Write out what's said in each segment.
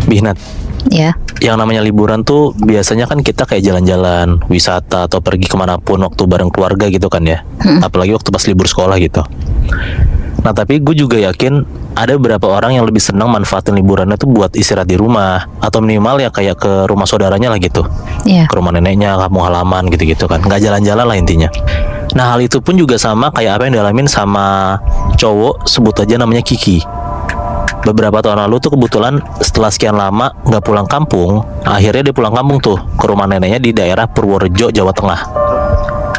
Bihnat, Ya, yang namanya liburan tuh biasanya kan kita kayak jalan-jalan, wisata atau pergi kemanapun waktu bareng keluarga gitu kan ya. Apalagi waktu pas libur sekolah gitu. Nah tapi gue juga yakin ada beberapa orang yang lebih senang manfaatin liburannya tuh buat istirahat di rumah, atau minimal ya kayak ke rumah saudaranya lah gitu, ya. ke rumah neneknya, kampung halaman gitu-gitu kan, nggak jalan-jalan lah intinya. Nah hal itu pun juga sama kayak apa yang dialamin sama cowok, sebut aja namanya Kiki. Beberapa tahun lalu tuh kebetulan setelah sekian lama nggak pulang kampung, akhirnya dia pulang kampung tuh ke rumah neneknya di daerah Purworejo, Jawa Tengah.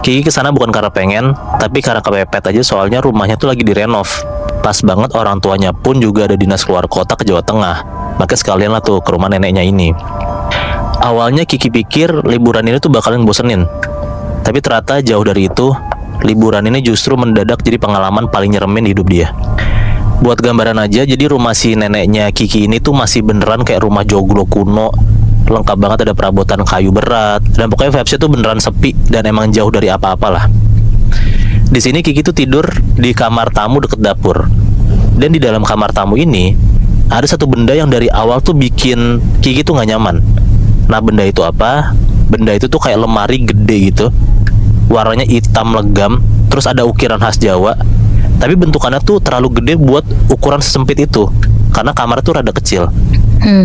Kiki kesana bukan karena pengen, tapi karena kepepet aja, soalnya rumahnya tuh lagi direnov. Pas banget orang tuanya pun juga ada dinas keluar kota ke Jawa Tengah, makanya sekalian lah tuh ke rumah neneknya ini. Awalnya Kiki pikir liburan ini tuh bakalan bosenin, tapi ternyata jauh dari itu. Liburan ini justru mendadak jadi pengalaman paling nyeremin di hidup dia. Buat gambaran aja, jadi rumah si neneknya Kiki ini tuh masih beneran kayak rumah joglo kuno, lengkap banget, ada perabotan kayu berat, dan pokoknya vibes-nya tuh beneran sepi dan emang jauh dari apa-apa lah. Di sini Kiki tuh tidur di kamar tamu deket dapur, dan di dalam kamar tamu ini ada satu benda yang dari awal tuh bikin Kiki tuh nggak nyaman. Nah benda itu apa? Benda itu tuh kayak lemari gede gitu, warnanya hitam legam, terus ada ukiran khas Jawa. Tapi bentukannya tuh terlalu gede buat ukuran sesempit itu, karena kamar tuh rada kecil.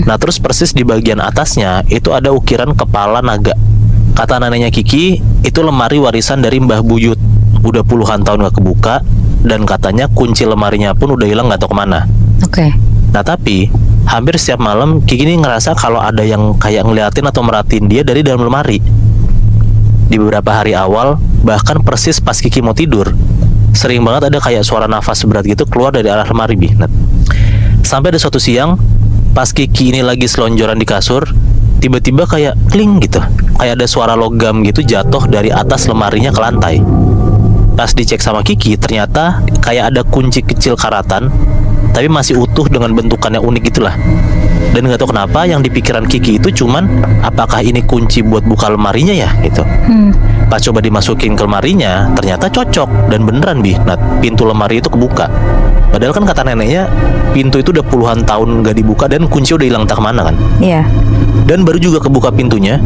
Nah terus persis di bagian atasnya itu ada ukiran kepala naga. Kata neneknya Kiki, itu lemari warisan dari Mbah Buyut. Udah puluhan tahun gak kebuka, dan katanya kunci lemarinya pun udah hilang gak tahu kemana. Oke. Nah tapi hampir setiap malam Kiki ini ngerasa kalau ada yang kayak ngeliatin atau merhatiin dia dari dalam lemari. Di beberapa hari awal, bahkan persis pas Kiki mau tidur, sering banget ada kayak suara nafas berat gitu keluar dari arah lemari, Bihnat. Sampai ada suatu siang, pas Kiki ini lagi selonjoran di kasur, tiba-tiba kayak kling gitu, kayak ada suara logam gitu jatuh dari atas lemarinya ke lantai. Pas dicek sama Kiki, ternyata kayak ada kunci kecil karatan, tapi masih utuh dengan bentukannya unik gitulah. Dan gak tahu kenapa yang di pikiran Kiki itu cuman, apakah ini kunci buat buka lemarinya ya gitu. Pas coba dimasukin ke lemarinya, ternyata cocok dan beneran Bihnat, pintu lemari itu kebuka. Padahal kan kata neneknya pintu itu udah puluhan tahun gak dibuka dan kunci udah hilang tak kemana kan. Iya. Dan baru juga kebuka pintunya,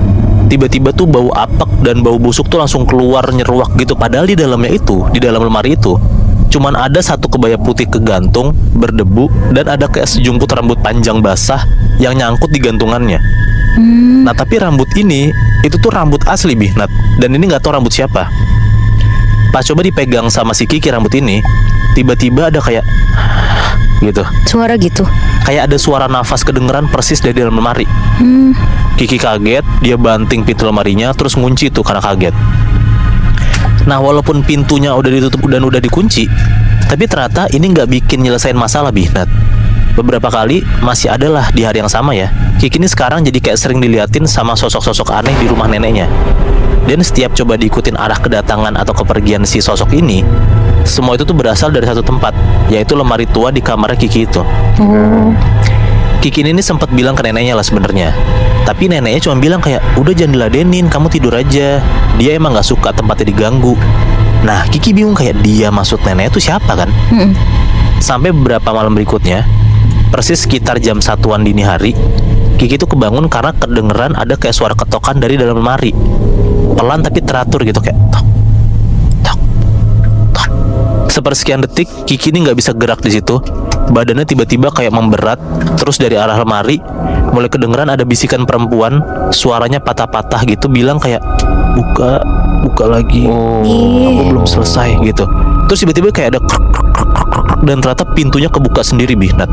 tiba-tiba tuh bau apek dan bau busuk tuh langsung keluar nyeruak gitu. Padahal di dalamnya itu, di dalam lemari itu cuman ada satu kebaya putih kegantung, berdebu, dan ada kayak sejumput rambut panjang basah yang nyangkut di gantungannya. Nah tapi rambut ini, itu tuh rambut asli Bihnat, dan ini gak tahu rambut siapa. Pas coba dipegang sama si Kiki rambut ini, tiba-tiba ada kayak gitu, Suara gitu. kayak ada suara nafas kedengeran persis dari dalam lemari. Kiki kaget, dia banting pintu lemarinya, terus ngunci tuh karena kaget. Nah walaupun pintunya udah ditutup dan udah dikunci, tapi ternyata ini nggak bikin nyelesain masalah Bihnat. Beberapa kali masih ada lah di hari yang sama ya, Kiki ini sekarang jadi kayak sering diliatin sama sosok-sosok aneh di rumah neneknya. Dan setiap coba diikutin arah kedatangan atau kepergian si sosok ini, semua itu tuh berasal dari satu tempat, yaitu lemari tua di kamar Kiki itu. Kiki ini sempat bilang ke neneknya lah sebenarnya, tapi neneknya cuma bilang kayak, udah jangan diladenin, kamu tidur aja. Dia emang gak suka tempatnya diganggu. Nah Kiki bingung kayak dia maksud neneknya tuh siapa kan. Sampai beberapa malam berikutnya, persis sekitar jam 1-an dini hari, Kiki tuh kebangun karena kedengeran ada kayak suara ketokan dari dalam lemari. Pelan tapi teratur gitu, kayak tok, tok, tok. Sepersekian detik Kiki ini gak bisa gerak di situ. Badannya tiba-tiba kayak memberat. Terus dari arah lemari mulai kedengeran ada bisikan perempuan, suaranya patah-patah gitu, bilang kayak, buka, buka lagi, aku belum selesai gitu. Terus tiba-tiba kayak ada krek, krek, krek, krek, krek, dan ternyata pintunya kebuka sendiri Bihnat.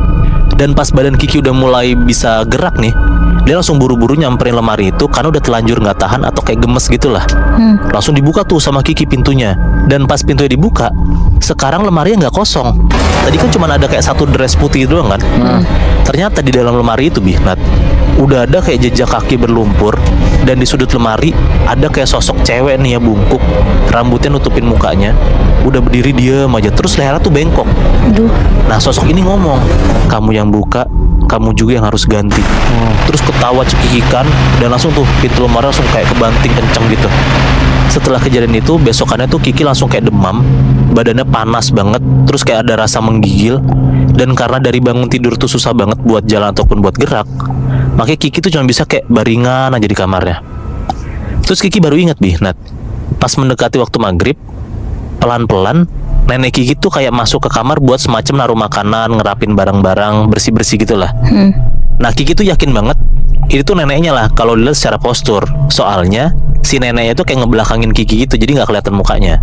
Dan pas badan Kiki udah mulai bisa gerak nih, dia langsung buru-buru nyamperin lemari itu karena udah telanjur nggak tahan atau kayak gemes gitulah. Langsung dibuka tuh sama Kiki pintunya. Dan pas pintunya dibuka, sekarang lemarinya nggak kosong. Tadi kan cuma ada kayak satu dress putih doang kan. Ternyata di dalam lemari itu Bihnat, udah ada kayak jejak kaki berlumpur. Dan di sudut lemari ada kayak sosok cewek nih ya, bungkuk, rambutnya nutupin mukanya, udah berdiri diem aja, terus lehernya tuh bengkok. Aduh. Nah sosok ini ngomong, kamu yang buka, kamu juga yang harus ganti. Terus ketawa cekikikan, dan langsung tuh pintu lemari langsung kayak kebanting kenceng gitu. Setelah kejadian itu, besokannya tuh Kiki langsung kayak demam, badannya panas banget, terus kayak ada rasa menggigil. Dan karena dari bangun tidur tuh susah banget buat jalan ataupun buat gerak, makanya Kiki tuh cuma bisa kayak baringan aja di kamarnya. Terus Kiki baru ingat Nat, pas mendekati waktu maghrib, pelan-pelan nenek Kiki tuh kayak masuk ke kamar buat semacam naruh makanan, ngerapin barang-barang, bersih-bersih gitulah. Nah Kiki tuh yakin banget itu tuh neneknya lah kalau dilihat secara postur. Soalnya si neneknya tuh kayak ngebelakangin Kiki gitu, jadi nggak kelihatan mukanya.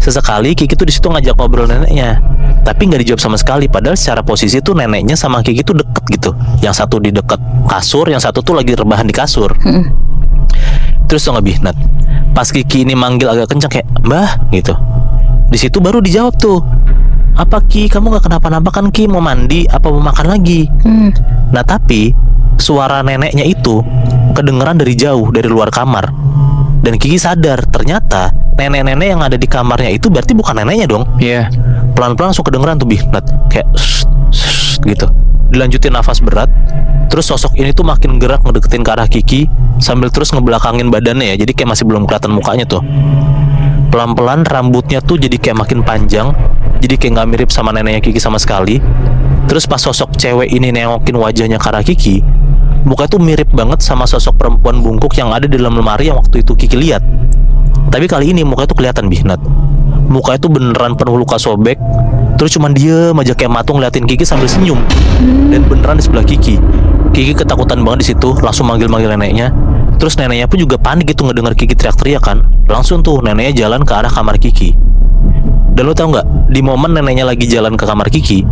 Sesekali Kiki tuh di situ ngajak ngobrol neneknya, tapi nggak dijawab sama sekali. Padahal secara posisi tuh neneknya sama Kiki tuh deket gitu. Yang satu di deket kasur, yang satu tuh lagi rebahan di kasur. Terus tuh nggak Nat, pas Kiki ini manggil agak kencang kayak Mbah gitu, di situ baru dijawab tuh, apa Ki, kamu nggak kenapa-napa kan Ki, mau mandi apa mau makan lagi? Nah tapi suara neneknya itu kedengeran dari jauh, dari luar kamar. Dan Kiki sadar ternyata nenek-nenek yang ada di kamarnya itu berarti bukan neneknya dong. Iya. Pelan-pelan langsung kedengeran tuh Nat, kayak gitu. Dilanjutin nafas berat. Terus sosok ini tuh makin gerak ngedeketin ke arah Kiki sambil terus ngebelakangin badannya ya, jadi kayak masih belum kelihatan mukanya tuh. Pelan-pelan rambutnya tuh jadi kayak makin panjang, jadi kayak gak mirip sama neneknya Kiki sama sekali. Terus pas sosok cewek ini nengokin wajahnya ke arah Kiki, mukanya tuh mirip banget sama sosok perempuan bungkuk yang ada di dalam lemari yang waktu itu Kiki lihat. Tapi kali ini mukanya tuh kelihatan Nat. Mukanya tuh beneran penuh luka sobek. Terus cuman diem aja kayak matung ngeliatin Kiki sambil senyum. Dan beneran di sebelah Kiki. Kiki ketakutan banget di situ, langsung manggil-manggil neneknya. Terus neneknya pun juga panik gitu ngedengar Kiki teriak-teriak kan. Langsung tuh neneknya jalan ke arah kamar Kiki. Dan lo tau nggak, di momen neneknya lagi jalan ke kamar Kiki,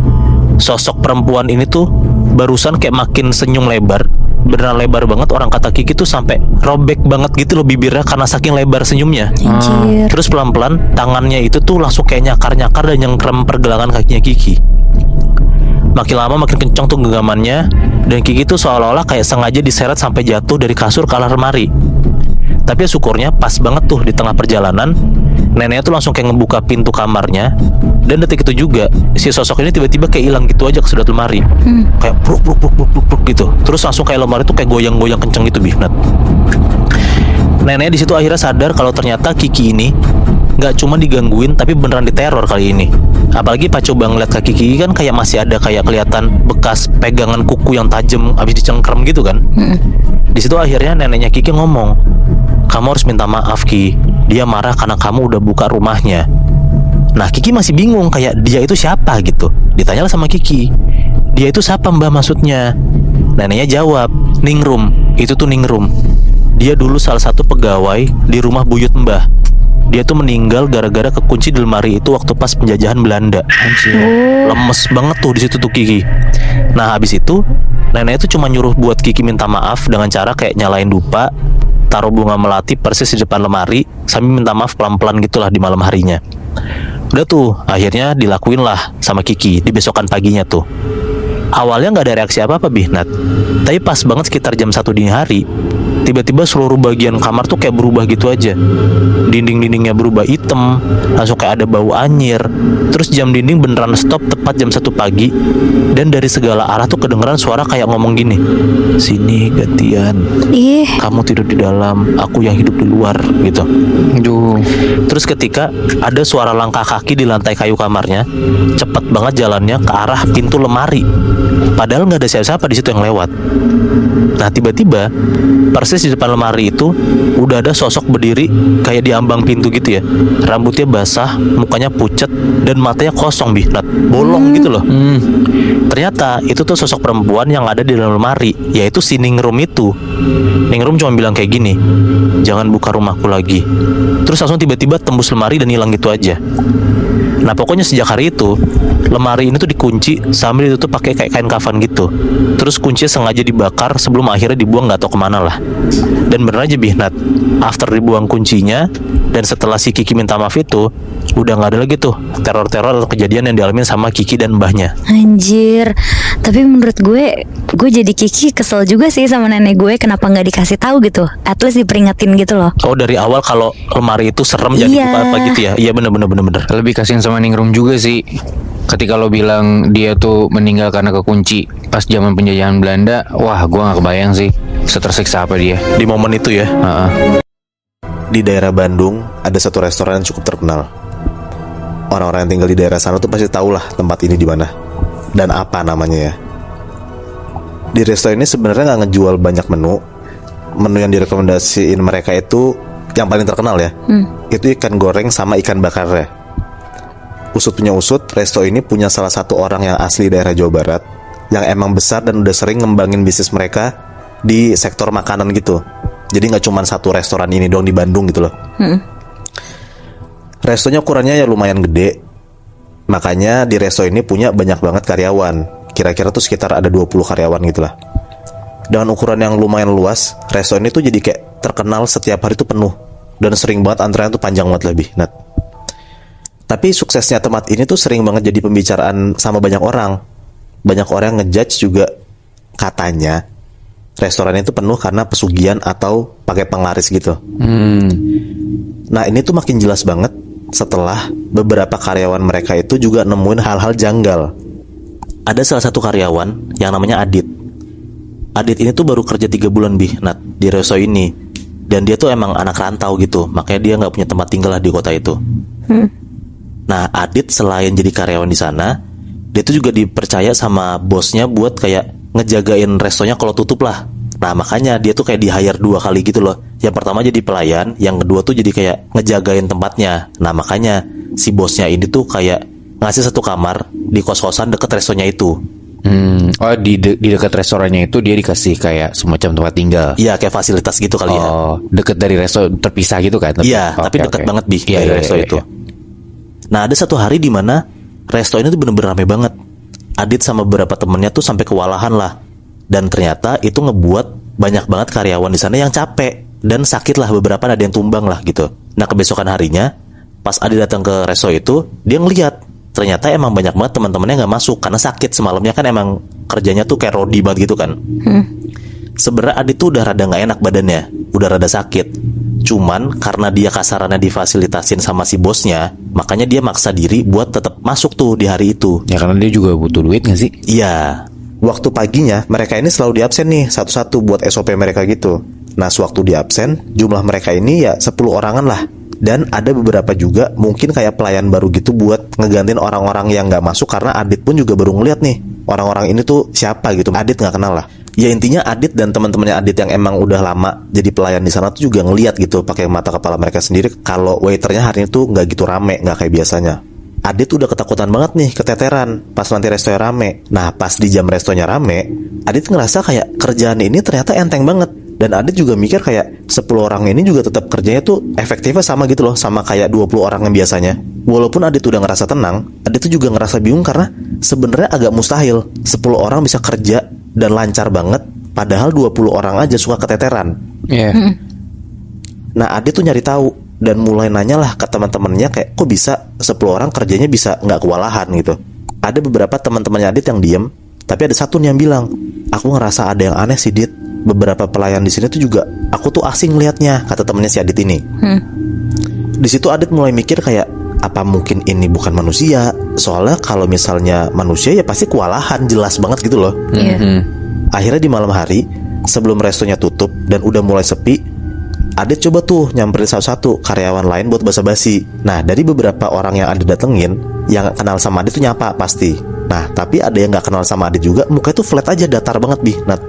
sosok perempuan ini tuh barusan kayak makin senyum lebar. Beneran lebar banget, orang kata Kiki tuh sampai robek banget gitu loh bibirnya karena saking lebar senyumnya. Terus pelan-pelan tangannya itu tuh langsung kayak nyakar-nyakar dan nyengkrem pergelangan kakinya Kiki. Makin lama makin kencang tuh genggamannya, dan Kiki tuh seolah-olah kayak sengaja diseret sampai jatuh dari kasur ke arah lemari. Tapi syukurnya pas banget tuh di tengah perjalanan, neneknya tuh langsung kayak ngebuka pintu kamarnya. Dan detik itu juga si sosok ini tiba-tiba kayak hilang gitu aja ke sudut lemari. Kayak bruk gitu. Terus langsung kayak lemari tuh kayak goyang-goyang kenceng gitu Nat. Neneknya di situ akhirnya sadar kalau ternyata Kiki ini nggak cuma digangguin tapi beneran diteror kali ini. Apalagi pas coba ngeliat kaki Kiki kan kayak masih ada kayak kelihatan bekas pegangan kuku yang tajam abis dicengkrem gitu kan. Di situ akhirnya neneknya Kiki ngomong, kamu harus minta maaf Ki, dia marah karena kamu udah buka rumahnya. Nah Kiki masih bingung kayak dia itu siapa gitu. Ditanyalah sama Kiki, dia itu siapa Mbah maksudnya? Neneknya jawab, Ningrum, itu tuh Ningrum. Dia dulu salah satu pegawai di rumah buyut Mbah. Dia tuh meninggal gara-gara kekunci di lemari itu waktu pas penjajahan Belanda. Lemes banget tuh di situ tuh Kiki. Nah habis itu nenek itu cuma nyuruh buat Kiki minta maaf dengan cara kayak nyalain dupa, taruh bunga melati persis di depan lemari, sambil minta maaf pelan-pelan gitulah di malam harinya. Udah tuh akhirnya dilakuin lah sama Kiki di besokan paginya tuh. Awalnya nggak ada reaksi apa-apa Nat. Tapi pas banget sekitar jam 1 dini hari, tiba-tiba seluruh bagian kamar tuh kayak berubah gitu aja. Dinding-dindingnya berubah hitam, langsung kayak ada bau anyir. Terus jam dinding beneran stop tepat jam 1 pagi. Dan dari segala arah tuh kedengeran suara kayak ngomong gini, sini gantian, kamu tidur di dalam, aku yang hidup di luar gitu. Terus ketika ada suara langkah kaki di lantai kayu kamarnya, cepet banget jalannya ke arah pintu lemari. Padahal nggak ada siapa-siapa di situ yang lewat. Nah tiba-tiba persis di depan lemari itu udah ada sosok berdiri kayak di ambang pintu gitu ya. Rambutnya basah, mukanya pucet, dan matanya kosong Nat, bolong gitu loh. Ternyata itu tuh sosok perempuan yang ada di dalam lemari, yaitu si Ningrum itu. Ningrum cuma bilang kayak gini, jangan buka rumahku lagi. Terus langsung tiba-tiba tembus lemari dan hilang gitu aja. Nah pokoknya sejak hari itu lemari ini tuh dikunci sambil ditutup pakai kayak kain kafan gitu. Terus kuncinya sengaja dibakar sebelum akhirnya dibuang nggak tahu kemana lah. Dan bener aja Nat, after dibuang kuncinya dan setelah si Kiki minta maaf itu, Udah nggak ada lagi tuh teror-teror atau kejadian yang dialamin sama Kiki dan mbahnya. Anjir. Tapi menurut gue jadi Kiki kesel juga sih sama nenek gue, kenapa nggak dikasih tahu gitu, at least diperingatin gitu loh. Oh, dari awal kalau lemari itu serem jadi Iya. apa gitu ya? Iya, bener. Lebih kasihan sama Ningrum juga sih. Ketika lo bilang dia tuh meninggal karena kekunci pas zaman penjajahan Belanda, wah gua nggak kebayang sih setersiksa apa dia Di momen itu ya. Di daerah Bandung ada satu restoran yang cukup terkenal. Orang-orang yang tinggal di daerah sana tuh pasti tahu lah tempat ini di mana dan apa namanya ya. Di resto ini sebenarnya nggak ngejual banyak menu. Menu yang direkomendasiin mereka itu yang paling terkenal ya. Itu ikan goreng sama ikan bakarnya. Usut punya usut, resto ini punya salah satu orang yang asli daerah Jawa Barat, yang emang besar dan udah sering ngembangin bisnis mereka di sektor makanan gitu. Jadi nggak cuma satu restoran ini doang di Bandung gitu loh. Restonya ukurannya ya lumayan gede. Makanya di resto ini punya banyak banget karyawan. Kira-kira tuh sekitar ada 20 karyawan gitu lah. Dengan ukuran yang lumayan luas, resto ini tuh jadi kayak terkenal setiap hari tuh penuh. Dan sering banget antrean tuh panjang banget lebih, Nat. Tapi suksesnya tempat ini tuh sering banget jadi pembicaraan sama banyak orang. Banyak orang ngejudge juga, katanya restoran itu penuh karena pesugihan atau pakai penglaris gitu. Nah ini tuh makin jelas banget setelah beberapa karyawan mereka itu juga nemuin hal-hal janggal. Ada salah satu karyawan yang namanya Adit. Adit ini tuh baru kerja 3 bulan Nat, di resto ini. Dan dia tuh emang anak rantau gitu, makanya dia nggak punya tempat tinggal lah di kota itu. Nah, Adit selain jadi karyawan di sana, dia tuh juga dipercaya sama bosnya buat kayak ngejagain restonya kalau tutup lah. Nah, makanya dia tuh kayak di-hire 2 kali gitu loh. Yang pertama jadi pelayan, yang kedua tuh jadi kayak ngejagain tempatnya. Nah, makanya si bosnya ini tuh kayak ngasih satu kamar di kos-kosan deket restonya itu. Oh, di dekat restorannya itu dia dikasih kayak semacam tempat tinggal. Iya, kayak fasilitas gitu kali ya. Oh, deket dari resto, terpisah gitu kan? Iya, tapi Oke, deket oke. banget Iya, dari iya, resto iya, itu. iya. Nah, ada satu hari di mana resto ini tuh bener-bener rame banget. Adit sama beberapa temennya tuh sampai kewalahan lah. Dan ternyata itu ngebuat banyak banget karyawan di sana yang capek dan sakit lah, beberapa ada yang tumbang lah gitu. Nah, kebesokan harinya pas Adit datang ke resto itu, dia ngeliat ternyata emang banyak banget teman-temannya nggak masuk karena sakit. Semalamnya kan emang kerjanya tuh kayak rodi banget gitu kan. Sebenarnya Adit tuh udah rada nggak enak badannya, udah rada sakit. Cuman karena dia kasarannya difasilitasin sama si bosnya, makanya dia maksa diri buat tetap masuk tuh di hari itu. Ya karena dia juga butuh duit gak sih? Iya. Waktu paginya mereka ini selalu diabsen nih satu-satu buat SOP mereka gitu. Nah sewaktu diabsen, jumlah mereka ini ya 10 orangan lah. Dan ada beberapa juga mungkin kayak pelayan baru gitu buat ngegantiin orang-orang yang nggak masuk, karena Adit pun juga baru ngeliat nih orang-orang ini tuh siapa gitu. Adit nggak kenal lah. Ya intinya Adit dan teman-temannya Adit yang emang udah lama jadi pelayan di sana tuh juga ngeliat gitu pakai mata kepala mereka sendiri kalau waiternya hari ini tuh nggak gitu rame, nggak kayak biasanya. Adit udah ketakutan banget nih, keteteran pas nanti restonya rame. Nah pas di jam restonya rame, Adit ngerasa kayak kerjaan ini ternyata enteng banget. Dan Adit juga mikir kayak 10 orang ini juga tetap kerjanya tuh efektifnya sama gitu loh, sama kayak 20 orang yang biasanya. Walaupun Adit udah ngerasa tenang, Adit tuh juga ngerasa bingung karena sebenarnya agak mustahil 10 orang bisa kerja dan lancar banget, padahal 20 orang aja suka keteteran. Iya. Nah Adit tuh nyari tahu dan mulai nanya lah ke teman-temannya kayak kok bisa 10 orang kerjanya bisa nggak kewalahan gitu. Ada beberapa teman-temannya Adit yang diem, tapi ada satu nih yang bilang, aku ngerasa ada yang aneh sih Dit. Beberapa pelayan di sini tuh juga aku tuh asing liatnya, kata temennya si Adit ini. Di situ Adit mulai mikir kayak apa mungkin ini bukan manusia? Soalnya kalau misalnya manusia ya pasti kewalahan, jelas banget gitu loh. Akhirnya di malam hari sebelum restonya tutup dan udah mulai sepi, Adit coba tuh nyamperin satu-satu karyawan lain buat basa-basi. Nah dari beberapa orang yang Adit datengin, yang kenal sama Adit tuh nyapa pasti. Nah tapi ada yang nggak kenal sama Adit juga, muka itu flat aja, datar banget Nat.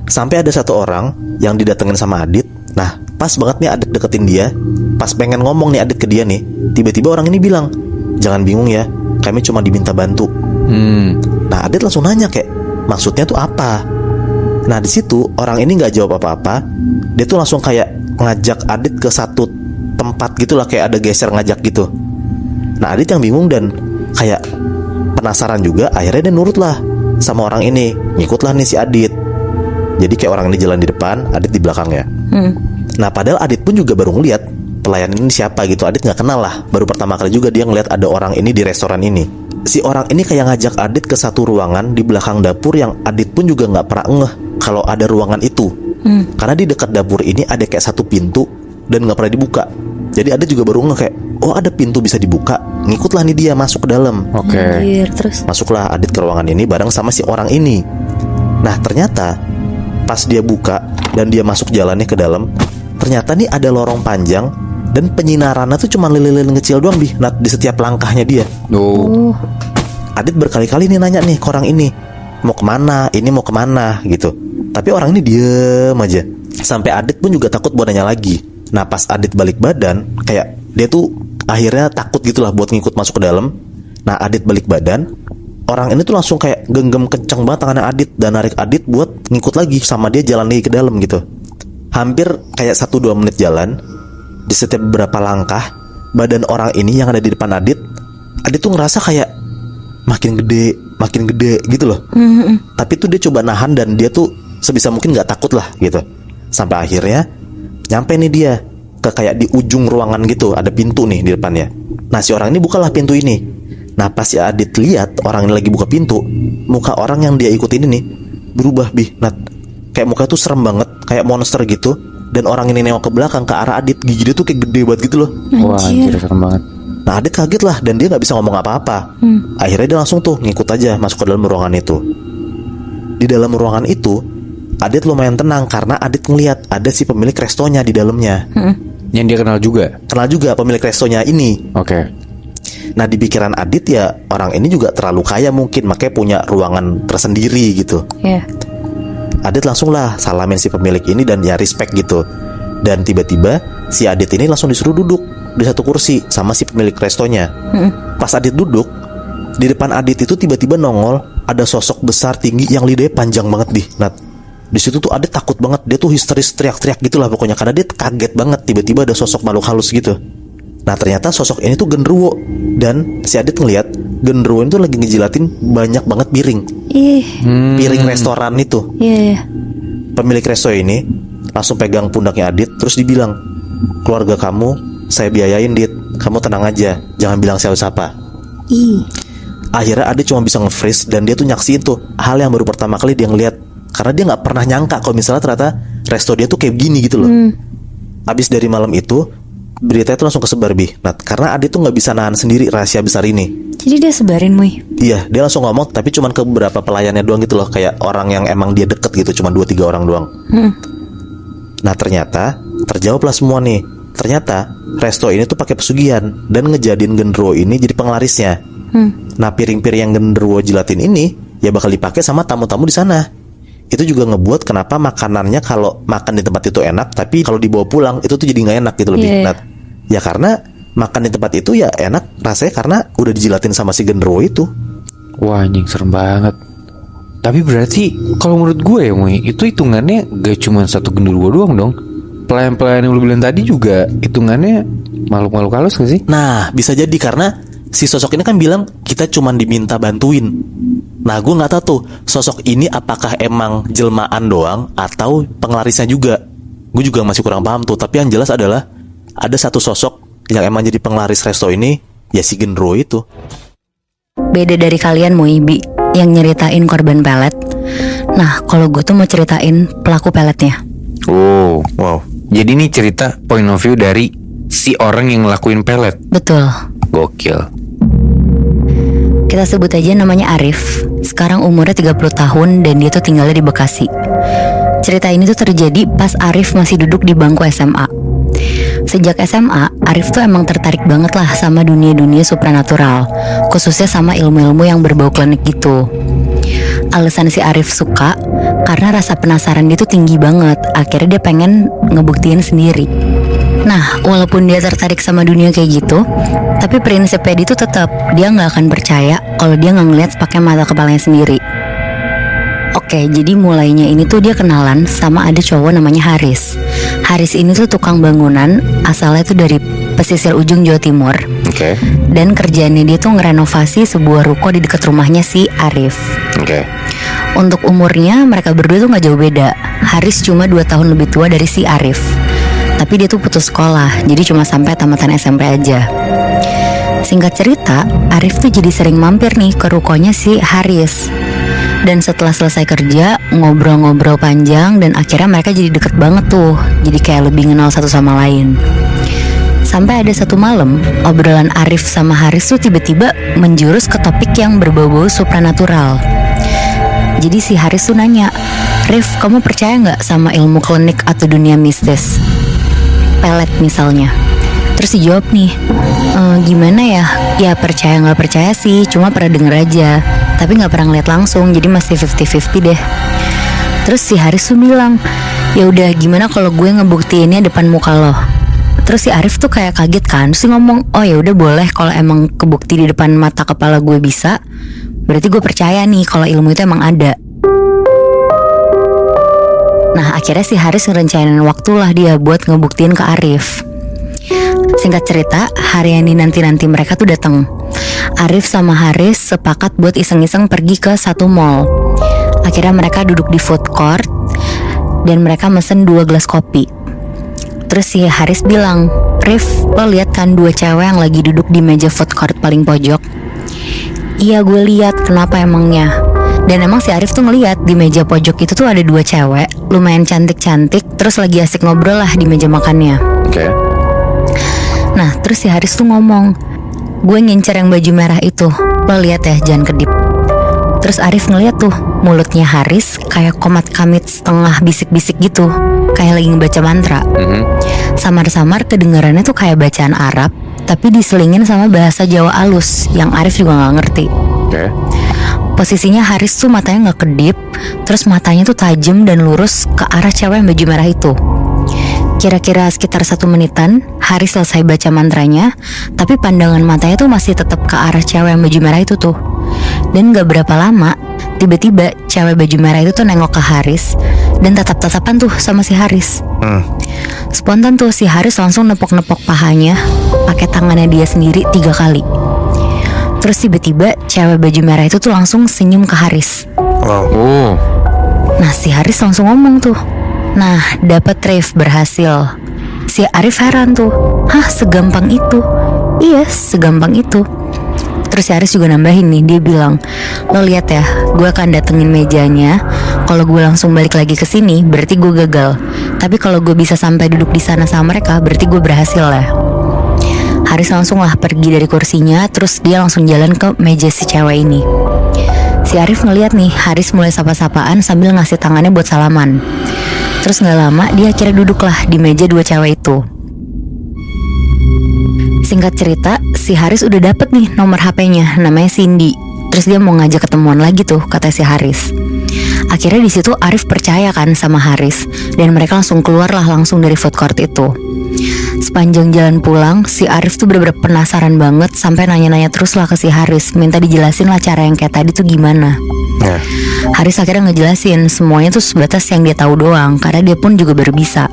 Sampai ada satu orang yang didatengin sama Adit. Nah pas banget nih Adit deketin dia, pas pengen ngomong nih Adit ke dia nih, tiba-tiba orang ini bilang, jangan bingung ya, kami cuma diminta bantu. Nah Adit langsung nanya kayak maksudnya tuh apa. Nah di situ orang ini nggak jawab apa-apa. Dia tuh langsung kayak ngajak Adit ke satu tempat gitulah, kayak ada geser ngajak gitu. Nah Adit yang bingung dan kayak penasaran juga, akhirnya dia nurut lah sama orang ini, ngikutlah nih si Adit. Jadi kayak orang ini jalan di depan, Adit di belakangnya. Nah padahal Adit pun juga baru ngeliat pelayan ini siapa gitu. Adit nggak kenal lah. Baru pertama kali juga dia ngeliat ada orang ini di restoran ini. Si orang ini kayak ngajak Adit ke satu ruangan di belakang dapur yang Adit pun juga nggak pernah ngeh kalau ada ruangan itu. Karena di dekat dapur ini ada kayak satu pintu dan nggak pernah dibuka. Jadi Adit juga baru ngeh kayak, oh ada pintu bisa dibuka. Ngikutlah nih dia masuk ke dalam. Oke. Anjir, terus Masuklah Adit ke ruangan ini bareng sama si orang ini. Nah ternyata pas dia buka dan dia masuk jalannya ke dalam, ternyata nih ada lorong panjang dan penyinarannya tuh cuma lilin-lilin kecil doang di setiap langkahnya dia. Oh. Adit berkali-kali nih nanya nih ke orang ini, mau kemana, ini mau kemana gitu. Tapi orang ini diem aja. Sampai Adit pun juga takut buat nanya lagi. Nah pas Adit balik badan, kayak dia tuh akhirnya takut gitulah buat ngikut masuk ke dalam. Nah Adit balik badan, orang ini tuh langsung kayak genggam kencang banget tangannya Adit dan narik Adit buat ngikut lagi sama dia jalan lagi ke dalam gitu. Hampir kayak 1-2 menit jalan. Di setiap beberapa langkah, badan orang ini yang ada di depan Adit tuh ngerasa kayak makin gede gitu loh. Tapi tuh dia coba nahan dan dia tuh sebisa mungkin gak takut lah gitu. Sampai akhirnya nyampe nih dia ke kayak di ujung ruangan gitu, ada pintu nih di depannya. Nah si orang ini bukalah pintu ini. Nah pas si Adit lihat orang ini lagi buka pintu, muka orang yang dia ikutin ini berubah Nat. Kayak muka tuh serem banget, kayak monster gitu. Dan orang ini nengok ke belakang ke arah Adit, gigi dia tuh kayak gede banget gitu loh. Wah anjir serem banget. Nah Adit kaget lah dan dia gak bisa ngomong apa-apa. Akhirnya dia langsung tuh ngikut aja masuk ke dalam ruangan itu. Di dalam ruangan itu Adit lumayan tenang karena Adit ngeliat ada si pemilik restonya di dalamnya. Yang dia kenal juga. Kenal juga pemilik restonya ini. Oke. Nah di pikiran Adit ya orang ini juga terlalu kaya mungkin, makanya punya ruangan tersendiri gitu. ya. Adit langsung lah salamin si pemilik ini dan ya respect gitu. Dan tiba-tiba si Adit ini langsung disuruh duduk di satu kursi sama si pemilik restonya. Pas Adit duduk, di depan Adit itu tiba-tiba nongol ada sosok besar tinggi yang lidahnya panjang banget Nat. Di situ tuh Adit takut banget, dia tuh histeris teriak-teriak gitulah pokoknya karena dia kaget banget tiba-tiba ada sosok makhluk halus gitu. Nah ternyata sosok ini tuh genderuwo dan si Adit ngeliat genderuwo itu lagi ngejilatin banyak banget piring. Piring restoran itu. Iya. Pemilik resto ini langsung pegang pundaknya Adit terus dibilang, keluarga kamu saya biayain Dit, kamu tenang aja, jangan bilang siapa-siapa. Akhirnya Adit cuma bisa nge-freeze dan dia tuh nyaksiin tuh hal yang baru pertama kali dia ngeliat. Karena dia gak pernah nyangka kalau misalnya ternyata resto dia tuh kayak gini gitu loh. Abis dari malam itu beritanya tuh langsung kesebar Nat. Karena Adit tuh gak bisa nahan sendiri rahasia besar ini. Jadi dia sebarin Muy. Iya, dia langsung ngomong tapi cuman ke beberapa pelayannya doang gitu loh. Kayak orang yang emang dia deket gitu, cuma 2-3 orang doang. Nah ternyata terjawablah semua nih. Ternyata resto ini tuh pakai pesugihan dan ngejadiin genderuwo ini jadi penglarisnya. Nah piring-piring yang genderuwo jilatin ini ya bakal dipakai sama tamu-tamu di sana. Itu juga ngebuat kenapa makanannya kalau makan di tempat itu enak, tapi kalau dibawa pulang itu tuh jadi nggak enak gitu lebih. Nat. Ya karena makan di tempat itu ya enak rasanya karena udah dijilatin sama si genderuwo itu. Wah anjing serem banget. Tapi berarti kalau menurut gue ya Muy, itu hitungannya gak cuma satu genderuwo doang dong. Pelayan-pelayan yang lu bilang tadi juga hitungannya makhluk-makhluk halus gak sih? Nah bisa jadi karena si sosok ini kan bilang kita cuma diminta bantuin. Nah gue gak tahu tuh sosok ini apakah emang jelmaan doang atau penglarisnya juga. Gue juga masih kurang paham tuh. Tapi yang jelas adalah ada satu sosok yang emang jadi penglaris resto ini, ya si genderuwo itu. Beda dari kalian Muy, Bi, yang nyeritain korban pelet. Nah kalau gue tuh mau ceritain pelaku peletnya. Oh wow. Jadi ini cerita point of view dari si orang yang ngelakuin pelet. Betul. Gokil. Kita sebut aja namanya Arif. Sekarang umurnya 30 tahun dan dia tuh tinggalnya di Bekasi. Cerita ini tuh terjadi pas Arif masih duduk di bangku SMA. Sejak SMA, Arif tuh emang tertarik banget lah sama dunia-dunia supranatural, khususnya sama ilmu-ilmu yang berbau klinik gitu. Alasan si Arif suka karena rasa penasaran dia tuh tinggi banget. Akhirnya dia pengen ngebuktiin sendiri. Nah, walaupun dia tertarik sama dunia kayak gitu, tapi prinsipnya dia tuh tetap dia nggak akan percaya kalau dia nggak ngeliat pakai mata kepalanya sendiri. Oke, jadi mulainya ini tuh dia kenalan sama ada cowok namanya Haris. Haris ini tuh tukang bangunan, asalnya tuh dari pesisir ujung Jawa Timur. Oke. Dan kerjaannya dia tuh ngerenovasi sebuah ruko di dekat rumahnya si Arif. Oke. Untuk umurnya mereka berdua tuh nggak jauh beda. Haris cuma 2 tahun lebih tua dari si Arif. tapi dia tuh putus sekolah, jadi cuma sampai tamatan SMP aja. Singkat cerita, Arif tuh jadi sering mampir nih ke rukonya si Haris. Dan setelah selesai kerja, ngobrol-ngobrol panjang dan akhirnya mereka jadi deket banget tuh. Jadi kayak lebih kenal satu sama lain. Sampai ada satu malam, obrolan Arif sama Haris tuh tiba-tiba menjurus ke topik yang berbau-bau supranatural. Jadi si Haris tuh nanya, "Rif, kamu percaya nggak sama ilmu klinik atau dunia mistis? Pelet misalnya." Terus dijawab nih, "Gimana ya? Ya percaya nggak percaya sih, cuma pernah denger aja. Tapi nggak pernah ngeliat langsung, jadi masih 50-50 deh." Terus si Haris tuh bilang, "Ya udah, gimana kalau gue ngebuktiinnya depan muka lo?" Terus si Arif tuh kayak kaget kan, terus dia ngomong, "Oh ya udah boleh, kalau emang kebukti di depan mata kepala gue bisa, berarti gue percaya nih kalau ilmu itu emang ada." Nah akhirnya si Haris ngerencanain waktulah dia buat ngebuktiin ke Arif. Singkat cerita, hari yang dinanti-nanti mereka tuh datang. Arif sama Haris sepakat buat iseng-iseng pergi ke satu mall. Akhirnya mereka duduk di food court dan mereka mesen 2 gelas kopi. Terus si Haris bilang, "Rif, lo lihat kan 2 cewek yang lagi duduk di meja food court paling pojok?" "Iya gue lihat, kenapa emangnya?" Dan emang si Arif tuh ngeliat di meja pojok itu tuh ada 2 cewek, lumayan cantik-cantik, terus lagi asik ngobrol lah di meja makannya. Oke. Nah terus si Haris tuh ngomong, "Gue ngincer yang baju merah itu, lo lihat ya, jangan kedip." Terus Arif ngeliat tuh mulutnya Haris kayak komat kamit setengah bisik-bisik gitu, kayak lagi ngebaca mantra. Samar-samar kedengarannya tuh kayak bacaan Arab, tapi diselingin sama bahasa Jawa alus yang Arif juga gak ngerti. Oke. Posisinya Haris tuh matanya gak kedip, terus matanya tuh tajam dan lurus ke arah cewek yang baju merah itu. Kira-kira sekitar 1 menitan, Haris selesai baca mantranya, tapi pandangan matanya tuh masih tetap ke arah cewek yang baju merah itu tuh. Dan gak berapa lama, tiba-tiba cewek baju merah itu tuh nengok ke Haris dan tatap-tatapan tuh sama si Haris. Spontan tuh si Haris langsung nepok-nepok pahanya pakai tangannya dia sendiri 3 kali. Terus tiba-tiba cewek baju merah itu tuh langsung senyum ke Haris. Oh. Nah si Haris langsung ngomong tuh, "Nah dapet Rif, berhasil." Si Arif heran tuh, "Hah, segampang itu?" "Iya, segampang itu." Terus si Haris juga nambahin nih, dia bilang, "Lo lihat ya, gue akan datengin mejanya. Kalau gue langsung balik lagi ke sini, berarti gue gagal. Tapi kalau gue bisa sampai duduk di sana sama mereka, berarti gue berhasil lah." Haris langsung lah pergi dari kursinya, terus dia langsung jalan ke meja si cewek ini. Si Arif ngeliat nih, Haris mulai sapa-sapaan sambil ngasih tangannya buat salaman. Terus gak lama dia akhirnya duduk lah di meja 2 cewek itu. Singkat cerita, si Haris udah dapet nih nomor HP-nya, namanya Cindy. Terus dia mau ngajak ketemuan lagi tuh, kata si Haris. Akhirnya di situ Arif percaya kan sama Haris, dan mereka langsung keluar lah langsung dari food court itu. Sepanjang jalan pulang, si Arif tuh bener-bener penasaran banget sampai nanya-nanya terus lah ke si Haris, minta dijelasin lah cara yang kayak tadi tuh gimana. Haris akhirnya ngejelasin semuanya tuh sebatas yang dia tahu doang, karena dia pun juga baru bisa.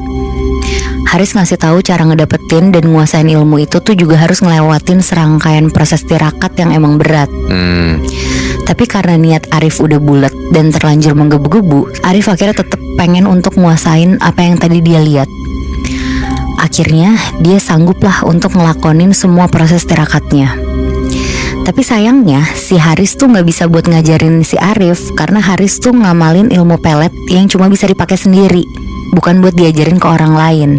Haris ngasih tahu cara ngedapetin dan nguasain ilmu itu tuh juga harus ngelewatin serangkaian proses tirakat yang emang berat. Tapi karena niat Arif udah bulat dan terlanjur menggebu-gebu, Arif akhirnya tetap pengen untuk nguasain apa yang tadi dia lihat. Akhirnya dia sanggup lah untuk ngelakonin semua proses tirakatnya. Tapi sayangnya si Haris tuh gak bisa buat ngajarin si Arif, karena Haris tuh ngamalin ilmu pelet yang cuma bisa dipakai sendiri, bukan buat diajarin ke orang lain.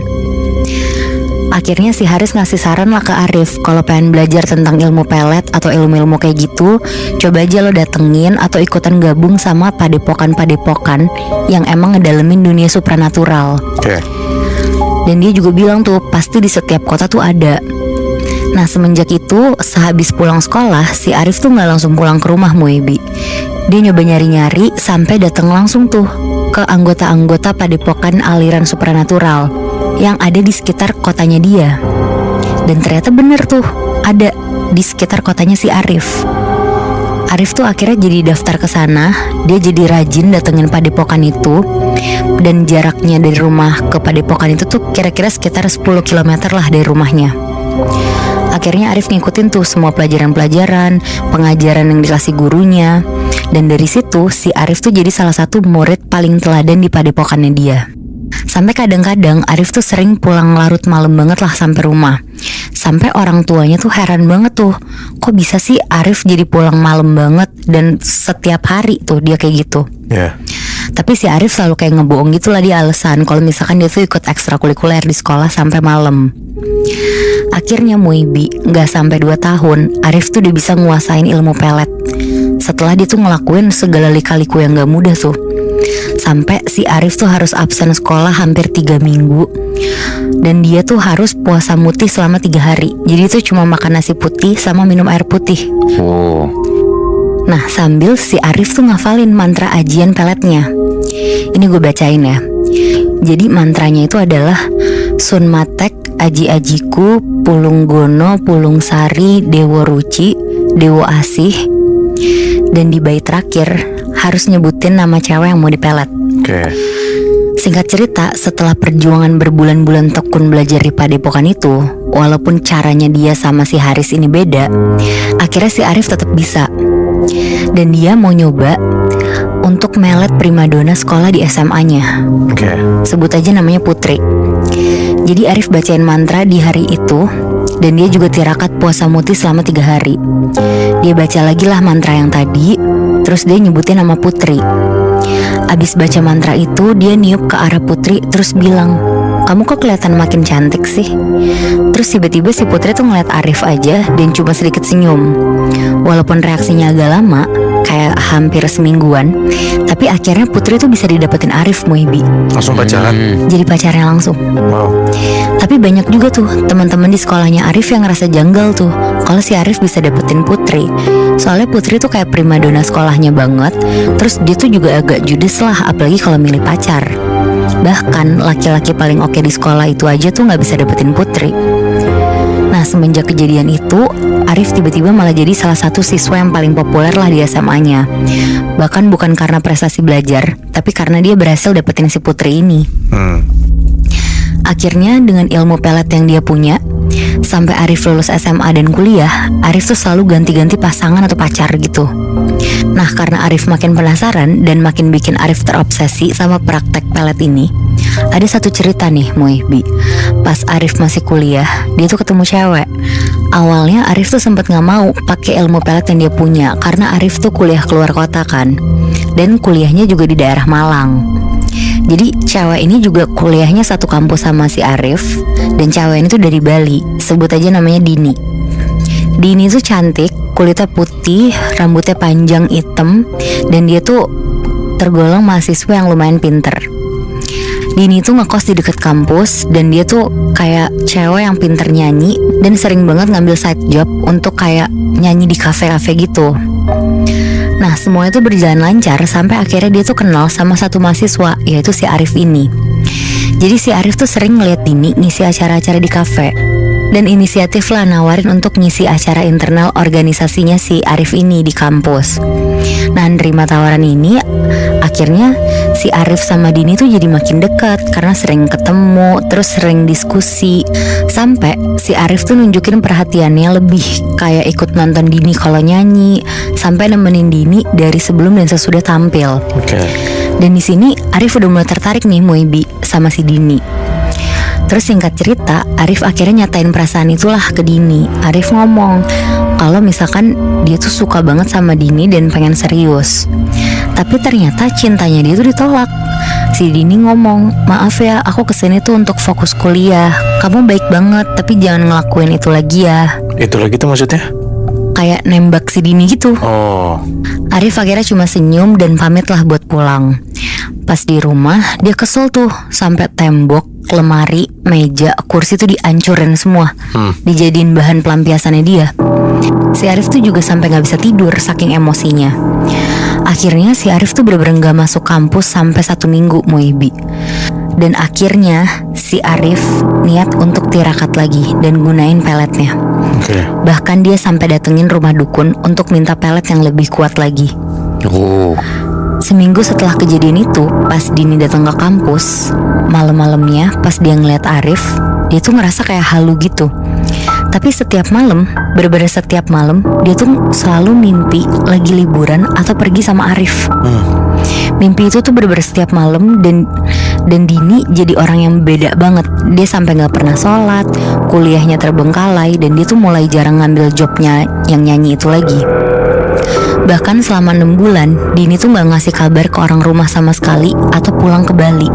Akhirnya si Haris ngasih saran lah ke Arif, kalau pengen belajar tentang ilmu pelet atau ilmu-ilmu kayak gitu, coba aja lo datengin atau ikutan gabung sama padepokan-padepokan yang emang ngedalemin dunia supranatural. Dan dia juga bilang tuh pasti di setiap kota tuh ada. Nah semenjak itu, sehabis pulang sekolah, si Arif tuh gak langsung pulang ke rumah Muebi. Dia nyoba nyari-nyari sampai datang langsung tuh ke anggota-anggota padepokan aliran supranatural yang ada di sekitar kotanya dia. Dan ternyata bener tuh, ada di sekitar kotanya si Arif. Arif tuh akhirnya jadi daftar ke sana. Dia jadi rajin datengin padepokan itu, dan jaraknya dari rumah ke padepokan itu tuh kira-kira sekitar 10 km lah dari rumahnya. Akhirnya Arif ngikutin tuh semua pelajaran-pelajaran, pengajaran yang dikasih gurunya. Dan dari situ si Arif tuh jadi salah satu murid paling teladan di padepokannya dia. Sampai kadang-kadang Arif tuh sering pulang larut malam banget lah sampai rumah. Sampai orang tuanya tuh heran banget tuh, kok bisa sih Arif jadi pulang malam banget dan setiap hari tuh dia kayak gitu. Ya. Tapi si Arif selalu kayak ngebohong gitu lah, dia alasan kalau misalkan dia tuh ikut ekstrakurikuler di sekolah sampai malam. Akhirnya Muibi, gak sampai 2 tahun Arif tuh udah bisa nguasain ilmu pelet. Setelah dia tuh ngelakuin segala lika-liku yang gak mudah tuh. Sampai si Arif tuh harus absen sekolah hampir 3 minggu. Dan dia tuh harus puasa mutih selama 3 hari. Jadi tuh cuma makan nasi putih sama minum air putih. Oh. Nah sambil si Arif tuh ngafalin mantra ajian peletnya. Ini gue bacain ya. Jadi mantranya itu adalah Sun Matek Aji Ajiku Pulung Gono Pulung Sari Dewo Ruci Dewo Asih. Dan di bait terakhir harus nyebutin nama cewek yang mau dipelet. Oke. Singkat cerita, setelah perjuangan berbulan-bulan tekun belajar di padepokan itu, walaupun caranya dia sama si Haris ini beda, akhirnya si Arif tetap bisa. Dan dia mau nyoba untuk melet primadona sekolah di SMA-nya. Oke. Sebut aja namanya Putri. Jadi Arif bacain mantra di hari itu, dan dia juga tirakat puasa mutih selama 3 hari. Dia baca lagi lah mantra yang tadi, terus dia nyebutin nama Putri. Abis baca mantra itu, dia niup ke arah Putri terus bilang, "Kamu kok kelihatan makin cantik sih?" Terus tiba-tiba si Putri tuh ngeliat Arif aja dan cuma sedikit senyum. Walaupun reaksinya agak lama, kayak hampir semingguan, tapi akhirnya Putri tuh bisa didapetin Arif, Muibi. Langsung pacaran. Jadi pacarnya langsung. Wow. Tapi banyak juga tuh teman-teman di sekolahnya Arif yang ngerasa janggal tuh kalau si Arif bisa dapetin Putri. Soalnya Putri tuh kayak primadona sekolahnya banget. Terus dia tuh juga agak judes lah, apalagi kalau milih pacar. Bahkan laki-laki paling oke di sekolah itu aja tuh gak bisa dapetin Putri. Nah semenjak kejadian itu, Arif tiba-tiba malah jadi salah satu siswa yang paling populer lah di SMA-nya. Bahkan bukan karena prestasi belajar, tapi karena dia berhasil dapetin si Putri ini. Akhirnya dengan ilmu pelet yang dia punya, sampai Arif lulus SMA dan kuliah, Arif tuh selalu ganti-ganti pasangan atau pacar gitu. Nah karena Arif makin penasaran dan makin bikin Arif terobsesi sama praktek pelet ini, ada satu cerita nih Muibi. Pas Arif masih kuliah, dia tuh ketemu cewek. Awalnya Arif tuh sempet gak mau pakai ilmu pelet yang dia punya, karena Arif tuh kuliah keluar kota kan, dan kuliahnya juga di daerah Malang. Jadi cewek ini juga kuliahnya satu kampus sama si Arif. Dan cewek ini tuh dari Bali. Sebut aja namanya Dini. Dini tuh cantik, kulitnya putih, rambutnya panjang hitam, dan dia tuh tergolong mahasiswa yang lumayan pinter. Dini tuh ngekos di dekat kampus, dan dia tuh kayak cewek yang pinter nyanyi dan sering banget ngambil side job untuk kayak nyanyi di kafe-kafe gitu. Nah semuanya tuh berjalan lancar sampai akhirnya dia tuh kenal sama satu mahasiswa, yaitu si Arif ini. Jadi si Arif tuh sering ngeliat Dini ngisi acara-acara di kafe, dan inisiatif lah nawarin untuk ngisi acara internal organisasinya si Arif ini di kampus. Nah nerima tawaran ini, akhirnya si Arif sama Dini tuh jadi makin dekat karena sering ketemu, terus sering diskusi. Sampai si Arif tuh nunjukin perhatiannya lebih, kayak ikut nonton Dini kalau nyanyi, sampai nemenin Dini dari sebelum dan sesudah tampil. Oke. Dan di sini Arif udah mulai tertarik nih Muibi sama si Dini. Terus singkat cerita, Arif akhirnya nyatain perasaan itulah ke Dini. Arif ngomong kalau misalkan dia tuh suka banget sama Dini dan pengen serius. Tapi ternyata cintanya dia tuh ditolak. Si Dini ngomong, "Maaf ya, aku kesini tuh untuk fokus kuliah. Kamu baik banget, tapi jangan ngelakuin itu lagi ya." Itu lagi tuh maksudnya? Kayak nembak si Dini gitu. Oh. Arif akhirnya cuma senyum dan pamit lah buat pulang. Pas di rumah, dia kesel tuh sampai tembok, lemari, meja, kursi tuh dihancurin semua, dijadiin bahan pelampiasannya dia. Si Arif tuh juga sampai gak bisa tidur saking emosinya. Akhirnya si Arif tuh bener-bener gak masuk kampus sampai 1 minggu Muibi. Dan akhirnya si Arif niat untuk tirakat lagi dan gunain peletnya. Oke. Bahkan dia sampai datengin rumah dukun untuk minta pelet yang lebih kuat lagi. Oh. Seminggu setelah kejadian itu, pas Dini datang ke kampus, malam-malamnya pas dia ngeliat Arif, dia tuh ngerasa kayak halu gitu. Tapi setiap malam, bener-bener setiap malam, dia tuh selalu mimpi lagi liburan atau pergi sama Arif. Mimpi itu tuh bener-bener setiap malam, dan Dan Dini jadi orang yang beda banget. Dia sampai gak pernah sholat, kuliahnya terbengkalai, dan dia tuh mulai jarang ngambil jobnya yang nyanyi itu lagi. Bahkan selama 6 bulan Dini tuh gak ngasih kabar ke orang rumah sama sekali atau pulang ke Bali.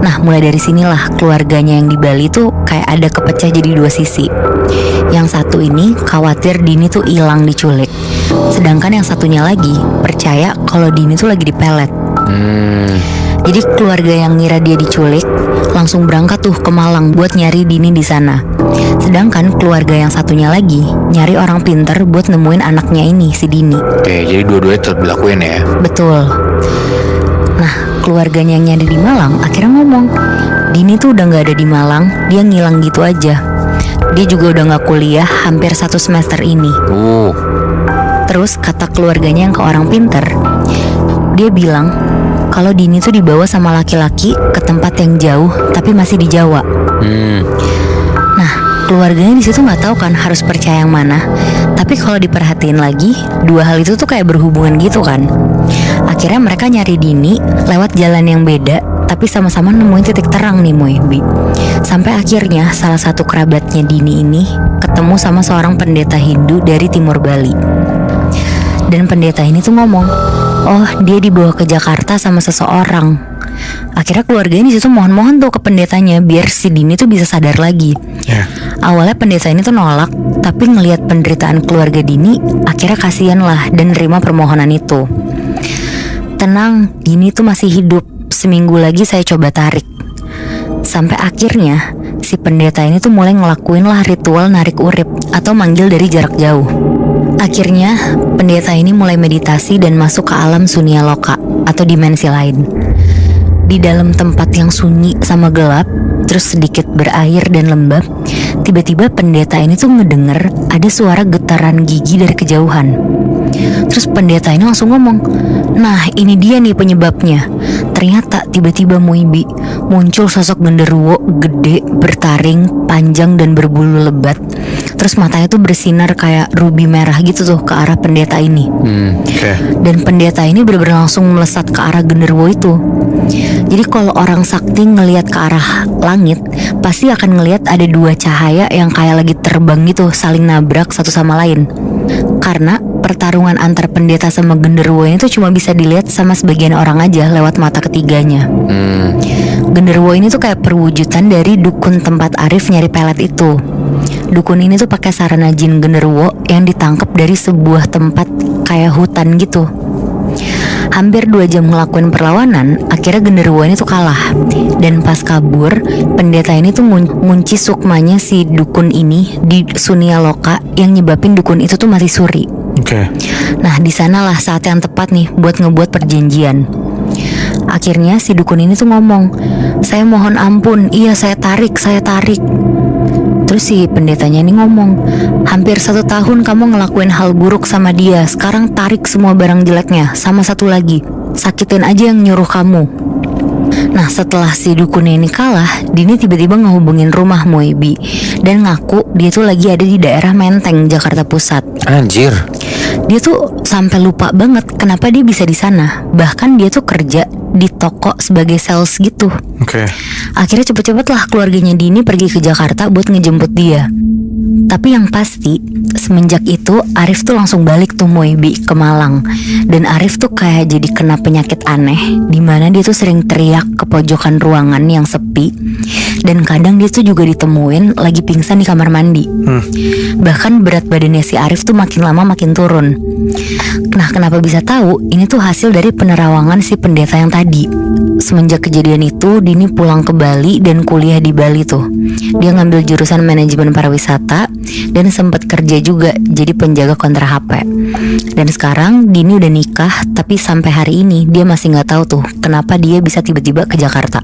Nah mulai dari sinilah keluarganya yang di Bali tuh kayak ada kepecah jadi 2 sisi. Yang satu ini khawatir Dini tuh hilang diculik, sedangkan yang satunya lagi percaya kalau Dini tuh lagi dipelet. Jadi keluarga yang ngira dia diculik langsung berangkat tuh ke Malang buat nyari Dini di sana. Sedangkan keluarga yang satunya lagi nyari orang pinter buat nemuin anaknya ini, si Dini. Oke, jadi dua-duanya tetap dilakuin ya. Betul. Nah, keluarganya yang nyari di Malang akhirnya ngomong, Dini tuh udah gak ada di Malang, dia ngilang gitu aja. Dia juga udah gak kuliah hampir 1 semester ini. Terus kata keluarganya yang ke orang pinter, dia bilang kalau Dini tuh dibawa sama laki-laki ke tempat yang jauh tapi masih di Jawa. Nah, keluarganya di situ nggak tahu kan harus percaya yang mana. Tapi kalau diperhatiin lagi, 2 hal itu tuh kayak berhubungan gitu kan. Akhirnya mereka nyari Dini lewat jalan yang beda, tapi sama-sama nemuin titik terang nih Moebi. Sampai akhirnya salah satu kerabatnya Dini ini ketemu sama seorang pendeta Hindu dari timur Bali. Dan pendeta ini tuh ngomong, oh dia dibawa ke Jakarta sama seseorang. Akhirnya keluarganya di situ mohon-mohon tuh ke pendetanya biar si Dini tuh bisa sadar lagi. Awalnya pendeta ini tuh nolak, tapi ngelihat penderitaan keluarga Dini, akhirnya kasihan lah dan nerima permohonan itu. Tenang, Dini tuh masih hidup. Seminggu lagi saya coba tarik. Sampai akhirnya si pendeta ini tuh mulai ngelakuin lah ritual narik urip atau manggil dari jarak jauh. Akhirnya pendeta ini mulai meditasi dan masuk ke alam sunya loka atau dimensi lain. Di dalam tempat yang sunyi sama gelap, terus sedikit berair dan lembab, tiba-tiba pendeta ini tuh ngedenger ada suara getaran gigi dari kejauhan. Terus pendeta ini langsung ngomong, nah ini dia nih penyebabnya. Ternyata tiba-tiba Moebi muncul sosok genderuwo gede, bertaring, panjang dan berbulu lebat. Terus matanya tuh bersinar kayak rubi merah gitu tuh ke arah pendeta ini. Dan pendeta ini benar-benar langsung melesat ke arah genderuwo itu. Jadi kalau orang sakti ngelihat ke arah langit, pasti akan ngelihat ada 2 cahaya yang kayak lagi terbang gitu, saling nabrak satu sama lain. Karena pertarungan antar pendeta sama genderuwo ini tuh cuma bisa dilihat sama sebagian orang aja lewat mata ketiganya. Genderuwo ini tuh kayak perwujudan dari dukun tempat Arif nyari pelet itu. Dukun ini tuh pakai sarana jin genderuwo yang ditangkap dari sebuah tempat kayak hutan gitu. Hampir 2 jam ngelakuin perlawanan, akhirnya genderuwo ini tuh kalah. Dan pas kabur, pendeta ini tuh ngunci sukmanya si dukun ini di Sunia Loka yang nyebabin dukun itu tuh mati suri. Nah di sanalah saat yang tepat nih buat ngebuat perjanjian. Akhirnya si dukun ini tuh ngomong, saya mohon ampun, iya saya tarik. Terus si pendetanya ini ngomong, hampir 1 tahun kamu ngelakuin hal buruk sama dia, sekarang tarik semua barang jeleknya, sama satu lagi, sakitin aja yang nyuruh kamu. Nah setelah si dukun ini kalah, Dini tiba-tiba ngehubungin rumah Moebi dan ngaku dia tuh lagi ada di daerah Menteng, Jakarta Pusat. Anjir. Dia tuh sampai lupa banget kenapa dia bisa di sana. Bahkan dia tuh kerja di toko sebagai sales gitu. Akhirnya cepet-cepet lah keluarganya Dini pergi ke Jakarta buat ngejemput dia. Tapi yang pasti semenjak itu Arif tuh langsung balik tuh Moebi ke Malang. Dan Arif tuh kayak jadi kena penyakit aneh, dimana dia tuh sering teriak ke pojokan ruangan yang sepi. Dan kadang dia tuh juga ditemuin lagi pingsan di kamar mandi. Bahkan berat badannya si Arif tuh makin lama makin turun. Nah kenapa bisa tahu? Ini tuh hasil dari penerawangan si pendeta yang tadi. Semenjak kejadian itu Dini pulang ke Bali dan kuliah di Bali tuh. Dia ngambil jurusan manajemen pariwisata dan sempat kerja juga jadi penjaga kontra HP. Dan sekarang Dini udah nikah, tapi sampai hari ini dia masih nggak tahu tuh kenapa dia bisa tiba-tiba ke Jakarta.